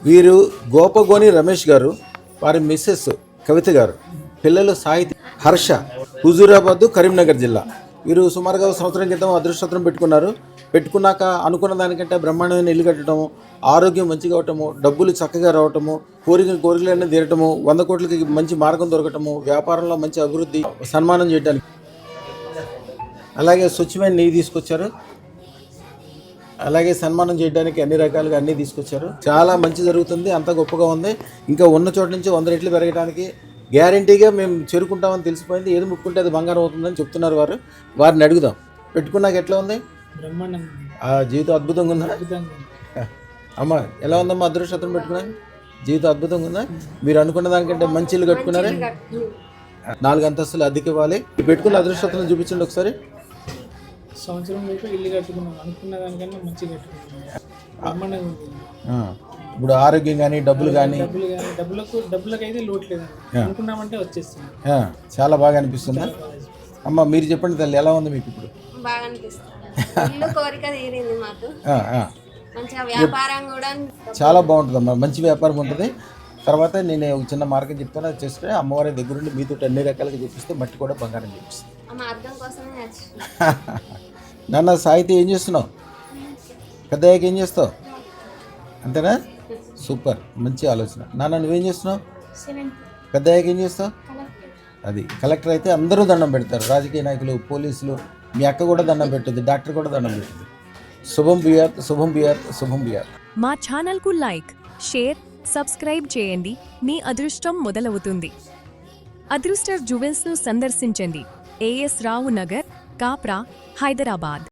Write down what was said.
వీరు గోపగోని రమేష్ గారు, వారి మిస్సెస్ కవిత గారు, పిల్లలు సాహితీ హర్ష, హుజూరాబాద్ కరీంనగర్ జిల్లా. వీరు సుమారుగా సంవత్సరం క్రితం అదృష్టం పెట్టుకున్నాక అనుకున్న దానికంటే బ్రహ్మాండమైన ఇల్లు కట్టడము, ఆరోగ్యం మంచిగా అవటము, డబ్బులు చక్కగా రావటము, కోరికలన్నీ తీరటము, 100 కోట్లకి మంచి మార్గం దొరకటము, వ్యాపారంలో మంచి అభివృద్ధి, సన్మానం చేయడానికి. అలాగే స్వచ్ఛమైన నెయ్యి తీసుకొచ్చారు. అలాగే సన్మానం చేయడానికి అన్ని రకాలుగా అన్నీ తీసుకొచ్చారు. చాలా మంచి జరుగుతుంది, అంత గొప్పగా ఉంది. ఇంకా ఉన్న చోట నుంచి 100 రెట్లు పెరగడానికి గ్యారంటీగా మేము చేరుకుంటామని తెలిసిపోయింది. ఏది ముక్కుంటే అది బంగారం అవుతుందని చెప్తున్నారు వారిని అడుగుదాం. పెట్టుకున్నాక ఎట్లా ఉంది? ఆ జీవితం అద్భుతంగా ఉందా అమ్మ? ఎలా ఉందమ్మా అదృష్టం పెట్టుకున్నాక? జీవితం అద్భుతంగా ఉందా? మీరు అనుకున్న దానికంటే మంచి ఇల్లు కట్టుకున్నారే? 4 అంతస్తులు అద్దెకి ఇవ్వాలి. పెట్టుకున్న అదృష్టం చూపించండి ఒకసారి. సంవత్సరం ఇల్లు కట్టుకున్నాం, అనుకున్న దానికన్నా మంచిగా కట్టుకున్నాం. ఇప్పుడు ఆరోగ్యం కానీ డబ్బులు కానీ డబ్బులకైతే లోటు లేదండి, అనుకున్నామంటే వచ్చేస్తుంది. చాలా బాగా అనిపిస్తుందా అమ్మ? మీరు చెప్పండి తల్లి, ఎలా ఉంది మీకు ఇప్పుడు? బాగా అనిపిస్తుంది. ఇల్లు కోరిక తీరింది మాకు. మంచిగా వ్యాపారం కూడా చాలా బాగుంటుందమ్మా, మంచి వ్యాపారం ఉంటుంది. తర్వాత నేను ఒక చిన్న మార్గం చెప్తాను, అది చేస్తే అమ్మవారి దగ్గరుండి మీతో అన్ని రకాలుగా చూపిస్తే మట్టి కూడా బంగారం చూపిస్తుంది. నాన్న సాహితీ ఏం చేస్తున్నావు? పెద్దయ్యాక ఏం చేస్తావు? అంతేనా? సూపర్, మంచి ఆలోచన. నాన్న నువ్వేం చేస్తున్నావు? పెద్దయ్యాక ఏం చేస్తావు? అది కలెక్టర్ అయితే అందరూ దండం పెడతారు, రాజకీయ నాయకులు, పోలీసులు. మీ అక్క కూడా దండం పెట్టింది, డాక్టర్ కూడా దండం పెట్టింది. శుభం బియార్, శుభం బియార్, శుభం బియార్. మా ఛానల్కు లైక్, షేర్, సబ్స్క్రైబ్ చేయండి. మీ అదృష్టం మొదలవుతుంది. అదృష్ట జ్యువెల్స్ను సందర్శించండి. AS రావు నగర్, కాప్రా, హైదరాబాద్.